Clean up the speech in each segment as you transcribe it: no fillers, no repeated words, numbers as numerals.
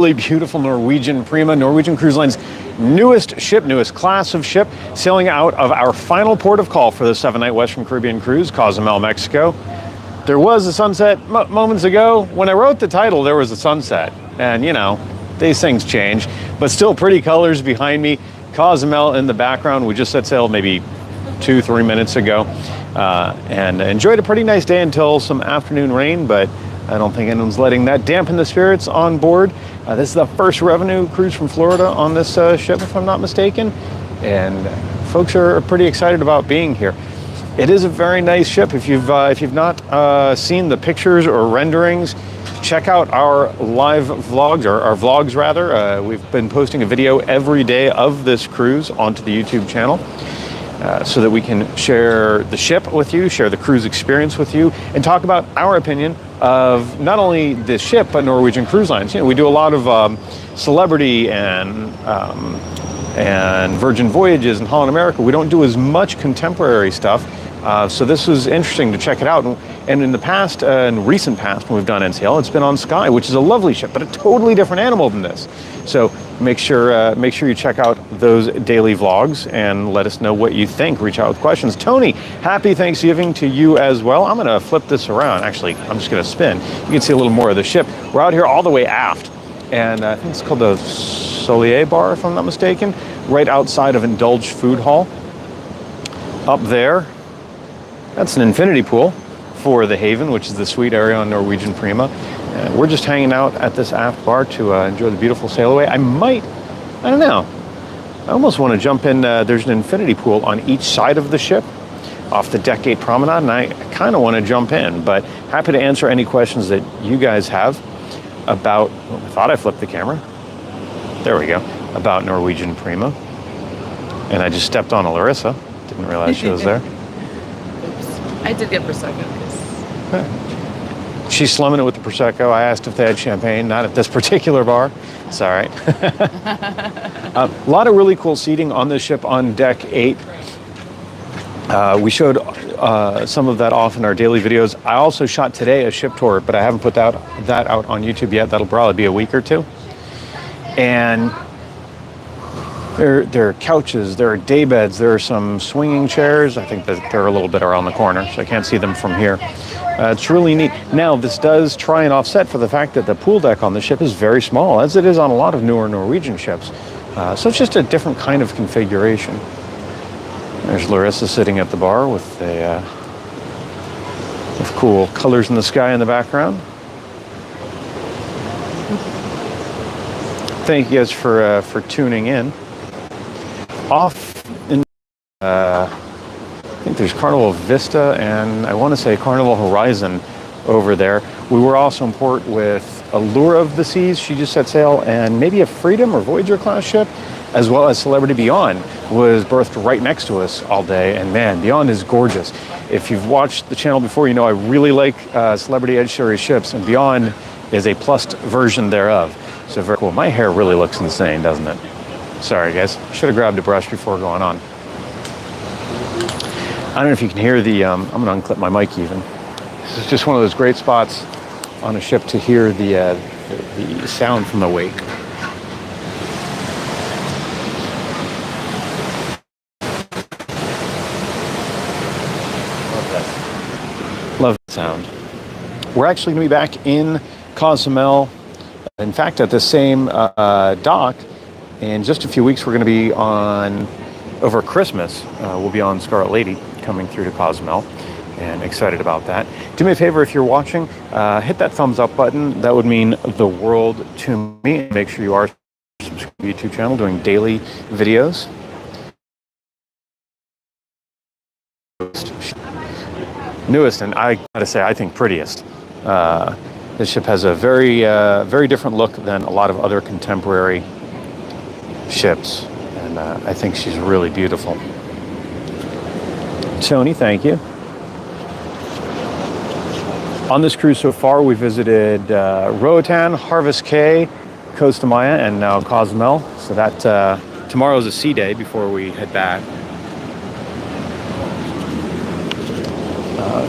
Really beautiful Norwegian Prima, Norwegian Cruise Lines' newest ship, newest class of ship, sailing out of our final port of call for the 7-night Western Caribbean cruise, Cozumel, Mexico. There was a sunset moments ago. When I wrote the title, there was a sunset. And you know, these things change, but still pretty colors behind me. Cozumel in the background. We just set sail maybe 2-3 minutes ago and enjoyed a pretty nice day until some afternoon rain, but I don't think anyone's letting that dampen the spirits on board. This is the first revenue cruise from Florida on this ship, if I'm not mistaken, and folks are pretty excited about being here. It is a very nice ship. If you've not seen the pictures or renderings, check out our live vlogs, or our vlogs rather. We've been posting a video every day of this cruise onto the YouTube channel. So that we can share the ship with you, share the cruise experience with you, and talk about our opinion of not only this ship, but Norwegian Cruise Lines. You know, we do a lot of celebrity and Virgin Voyages and Holland America. We don't do as much contemporary stuff. So this was interesting to check it out. And in the past, in recent past, when we've done NCL, it's been on Sky, which is a lovely ship, but a totally different animal than this. So make sure you check out those daily vlogs and let us know what you think. Reach out with questions. Tony, happy Thanksgiving to you as well. I'm gonna flip this around. Actually, I'm just gonna spin. You can see a little more of the ship. We're out here all the way aft, and I think it's called the Solier Bar, if I'm not mistaken, right outside of Indulge Food Hall. Up there, that's an infinity pool for the Haven, which is the suite area on Norwegian Prima. We're just hanging out at this aft bar to enjoy the beautiful sail away. I don't know. I almost want to jump in. There's an infinity pool on each side of the ship off the deck gate promenade, and I kind of want to jump in, but happy to answer any questions that you guys have about, I thought I flipped the camera. There we go. About Norwegian Prima. And I just stepped on a Larissa. Didn't realize she was there. I did get Prosecco. She's slumming it with the Prosecco. I asked if they had champagne, not at this particular bar. It's all right. A lot of really cool seating on this ship on deck 8. We showed some of that off in our daily videos. I also shot today a ship tour, but I haven't put that out on YouTube yet. That'll probably be a week or two. And there are couches, there are day beds, there are some swinging chairs. I think that they're a little bit around the corner, so I can't see them from here. It's really neat. Now, this does try and offset for the fact that the pool deck on the ship is very small, as it is on a lot of newer Norwegian ships. So it's just a different kind of configuration. There's Larissa sitting at the bar with cool colors in the sky in the background. Thank you guys for tuning in. Off in, I think there's Carnival Vista and I want to say Carnival Horizon over there. We were also in port with Allure of the Seas. She just set sail, and maybe a Freedom or Voyager class ship, as well as Celebrity Beyond was berthed right next to us all day. And man, Beyond is gorgeous. If you've watched the channel before, you know I really like Celebrity Edge Series ships, and Beyond is a plussed version thereof. So very cool. My hair really looks insane, doesn't it? Sorry guys, should have grabbed a brush before going on. I don't know if you can hear the, I'm gonna unclip my mic even. This is just one of those great spots on a ship to hear the sound from the wake. Love that sound. We're actually gonna be back in Cozumel. In fact, at the same dock. In just a few weeks, we're going to be on, over Christmas, we'll be on Scarlet Lady coming through to Cozumel, and excited about that. Do me a favor, if you're watching, hit that thumbs up button. That would mean the world to me. Make sure you are subscribed to the YouTube channel, doing daily videos. Newest, and I gotta say, I think prettiest. This ship has a very different look than a lot of other contemporary ships, and I think she's really beautiful. Tony, thank you. On this cruise so far, we visited Roatan, Harvest Caye, Costa Maya, and now Cozumel. So that tomorrow's a sea day before we head back.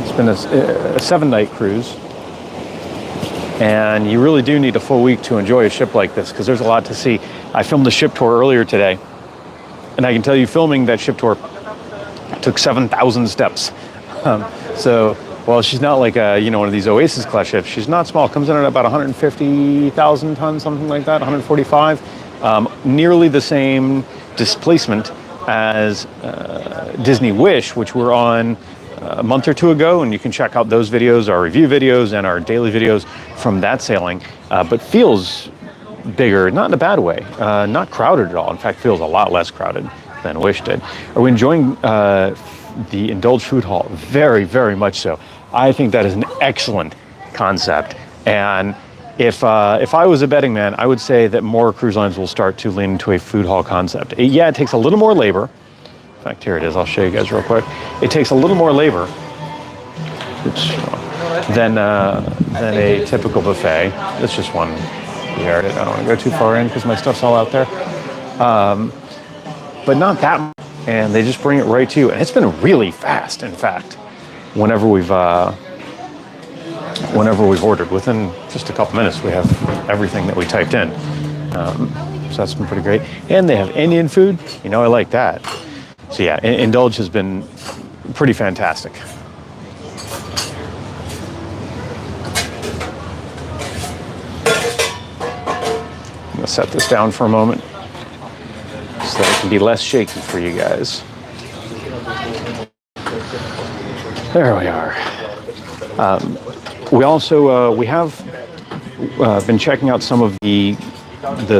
It's been a 7-night cruise. And you really do need a full week to enjoy a ship like this because there's a lot to see. I filmed the ship tour earlier today, and I can tell you filming that ship tour took 7,000 steps. So while she's not like a, one of these Oasis class ships, she's not small. Comes in at about 150,000 tons, something like that, 145. Nearly the same displacement as Disney Wish, which we're on a month or two ago, and you can check out those videos, our review videos and our daily videos from that sailing, but feels bigger, not in a bad way, not crowded at all. In fact, feels a lot less crowded than Wish did. Are we enjoying the Indulge Food Hall? Very, very much so. I think that is an excellent concept, and if I was a betting man, I would say that more cruise lines will start to lean into a food hall concept. It takes a little more labor. In fact, here it is. I'll show you guys real quick. It takes a little more labor than a typical buffet. It's just one yard. I don't want to go too far in because my stuff's all out there. But not that much. And they just bring it right to you. And it's been really fast, in fact, whenever we've ordered. Within just a couple minutes, we have everything that we typed in. So that's been pretty great. And they have Indian food. I like that. So yeah, Indulge has been pretty fantastic. I'm gonna set this down for a moment so that it can be less shaky for you guys. There we are. We also we have been checking out some of the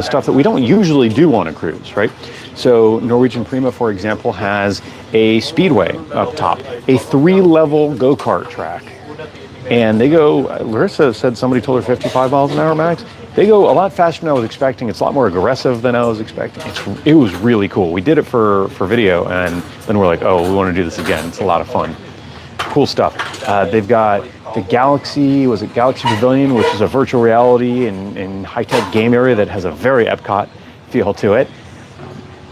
stuff that we don't usually do on a cruise, right? So Norwegian Prima, for example, has a speedway up top, a 3-level go-kart track. And they go, Larissa said somebody told her 55 miles an hour max. They go a lot faster than I was expecting. It's a lot more aggressive than I was expecting. It was really cool. We did it for video, and then we're like, oh, we want to do this again. It's a lot of fun. Cool stuff. They've got the Galaxy Pavilion, which is a virtual reality and high-tech game area that has a very Epcot feel to it.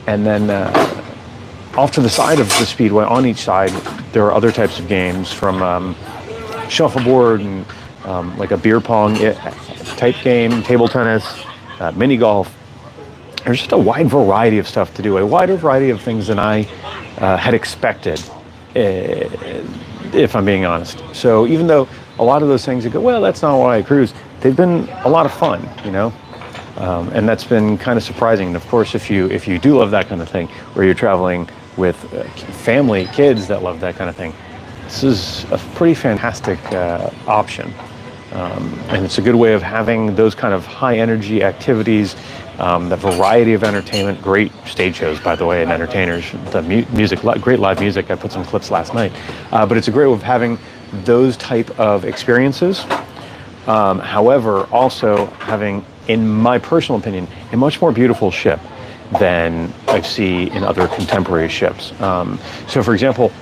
And then off to the side of the speedway, on each side, there are other types of games from shuffleboard and like a beer pong type game, table tennis, mini golf. There's just a wide variety of stuff to do, a wider variety of things than I had expected, if I'm being honest. So even though a lot of those things you go, well, that's not why I cruise, they've been a lot of fun, and that's been kind of surprising. And of course, if you do love that kind of thing, or you're traveling with family, kids that love that kind of thing, this is a pretty fantastic option. And it's a good way of having those kind of high energy activities, the variety of entertainment, great stage shows, by the way, and entertainers, the music, great live music. I put some clips last night, but it's a great way of having those type of experiences. However, also having, in my personal opinion, a much more beautiful ship than I see in other contemporary ships. So for example,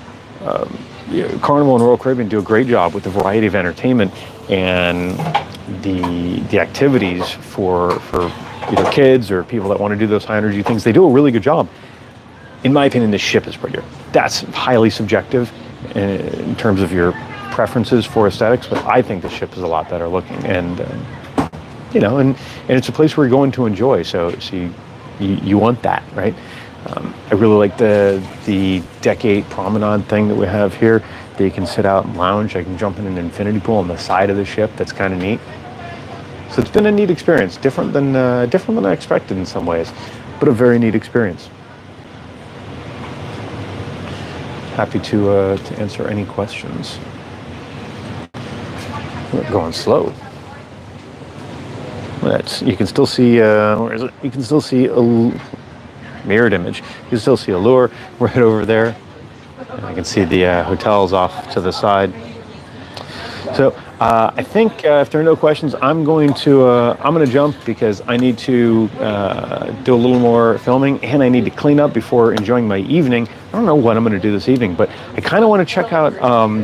Carnival and Royal Caribbean do a great job with the variety of entertainment and the activities for either kids or people that want to do those high energy things. They do a really good job. In my opinion, this ship is prettier. That's highly subjective in terms of your preferences for aesthetics, but I think the ship is a lot better looking, and and it's a place we're going to enjoy. So you want that, right? I really like the Deck 8 promenade thing that we have here. That you can sit out and lounge. I can jump in an infinity pool on the side of the ship. That's kind of neat. So it's been a neat experience, different than I expected in some ways, but a very neat experience. Happy to answer any questions. We're going slow. You can still see, where is it? You can still see a mirrored image. You can still see Allure right over there. And I can see the hotels off to the side. So I think if there are no questions, I'm going to jump because I need to do a little more filming, and I need to clean up before enjoying my evening. I don't know what I'm going to do this evening, but I kind of want to check out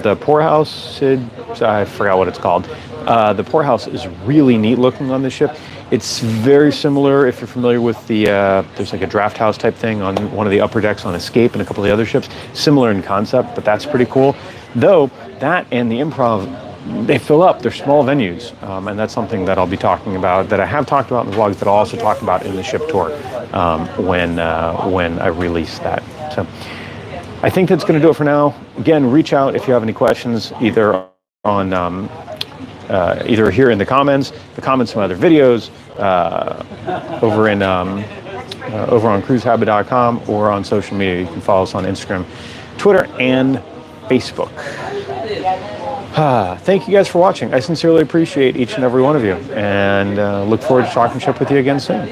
the poorhouse. I forgot what it's called. The poorhouse is really neat looking on the ship. It's very similar, if you're familiar with there's like a draft house type thing on one of the upper decks on Escape and a couple of the other ships. Similar in concept, but that's pretty cool. Though that and the Improv they fill up. They're small venues, and that's something that I'll be talking about, that I have talked about in the vlogs, that I'll also talk about in the ship tour when I release that. So I think that's going to do it for now. Again, reach out if you have any questions, either on either here in the comments from other videos, over on cruisehabit.com, or on social media. You can follow us on Instagram, Twitter, and Facebook. Thank you guys for watching. I sincerely appreciate each and every one of you, and look forward to talking ship with you again soon.